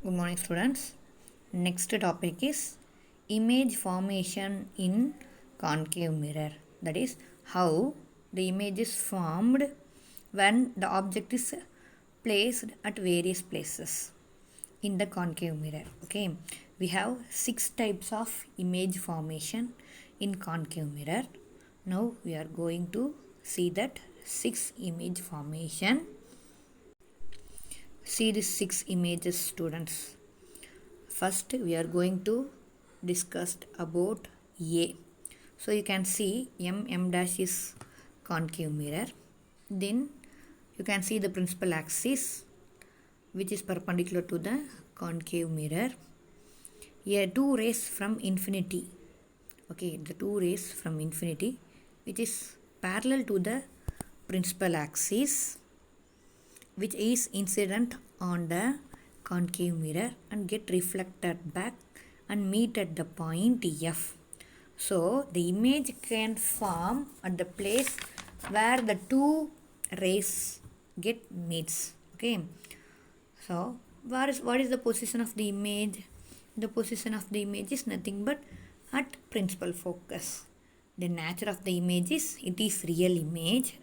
Good morning, students. Next topic is image formation in concave mirror. That is how the image is formed when the object is placed at various places in the concave mirror. Okay, we have 6 types of image formation in concave mirror. Now we are going to see that 6 image formation. See these 6 images, students. First, we are going to discuss about A. So you can see M dash is concave mirror. Then you can see the principal axis which is perpendicular to the concave mirror. Here two rays from infinity. Okay, the two rays from infinity which is parallel to the principal axis, which is incident on the concave mirror and get reflected back and meet at the point F. So the image can form at the place where the two rays get meets. Okay. So what is the position of the image? The position of the image is nothing but at principal focus. The nature of the image is it is real image.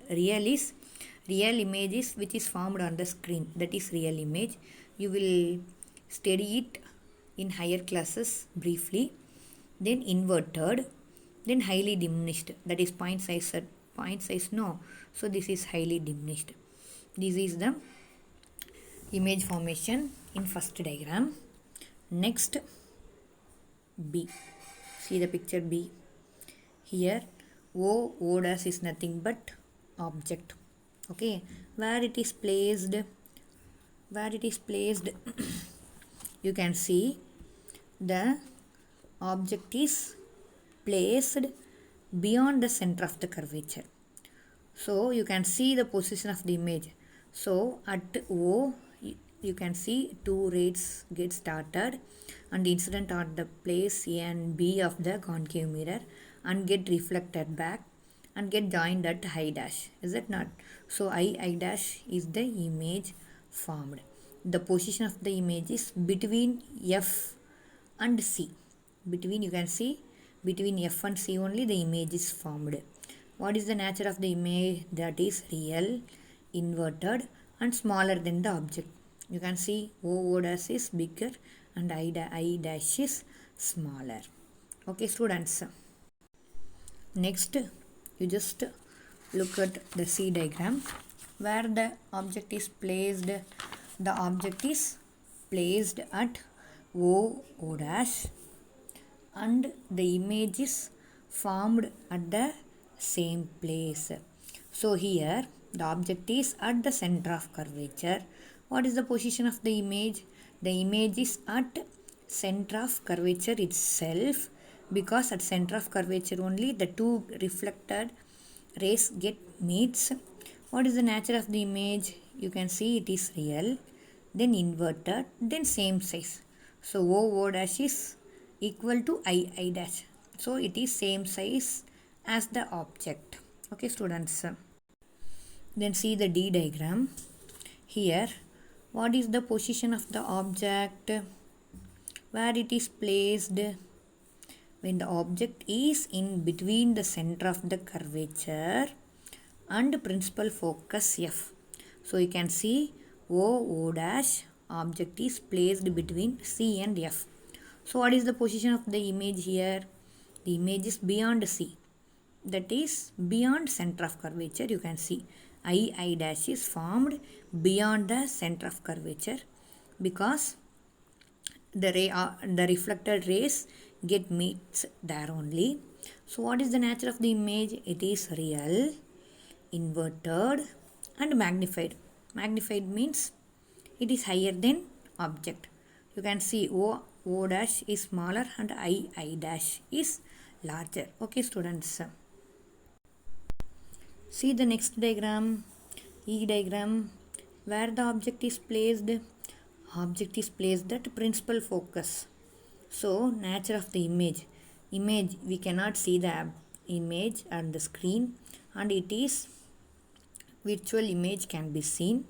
Real image is which is formed on the screen. That is real image. You will study it in higher classes briefly. Then inverted. Then highly diminished. That is point size no. So this is highly diminished. This is the image formation in first diagram. Next, B. See the picture B. Here O dash is nothing but object. Okay, where it is placed you can see the object is placed beyond the center of the curvature. So you can see the position of the image. So at O you can see two rays get started and incident on the place A and B of the concave mirror and get reflected back and get joined at I dash. Is it not? So I dash is the image formed. The position of the image is between F and C. You can see between F and C only the image is formed. What is the nature of the image? That is real, inverted and smaller than the object. You can see O dash is bigger and I dash is smaller. Okay, students. Next, you just look at the C diagram where the object is placed. The object is placed at O dash and the image is formed at the same place. So here the object is at the center of curvature. What is the position of the image? The image is at center of curvature itself, because at center of curvature only the two reflected rays get meets. What is the nature of the image? You can see it is real, then inverted, then same size. So O dash is equal to I dash. So it is same size as the object. Okay, students. Then see the D diagram. Here, what is the position of the object? Where it is placed? When the object is in between the center of the curvature and principal focus F. So you can see O dash object is placed between C and F. So what is the position of the image here? The image is beyond C. That is beyond center of curvature. You can see I dash is formed beyond the center of curvature because the reflected rays get meets there only. So what is the nature of the image? It is real, inverted and magnified. Magnified means it is higher than object. You can see O dash is smaller and I dash is larger. Okay, students. See the next diagram, E diagram, where the object is placed. Object is placed at principal focus. So nature of the image. We cannot see the image on the screen and it is virtual image can be seen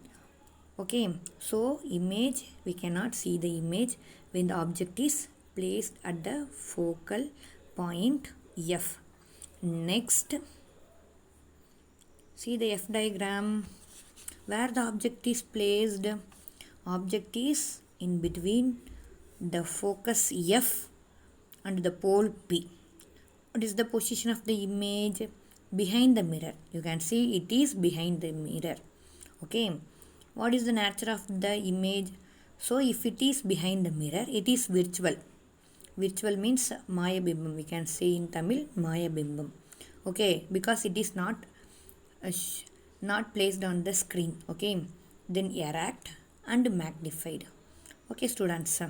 Okay, so image, we cannot see the image when the object is placed at the focal point F. Next, see the F diagram. Where the object is placed, object is in between the focus F and the pole P. What is the position of the image? Behind the mirror. You can see it is behind the mirror. Okay, what is the nature of the image? So if it is behind the mirror, it is virtual. Virtual means maya bimbam, we can say in Tamil maya bimbam. Okay, because it is not placed on the screen. Okay, then erect and magnified. Okay students,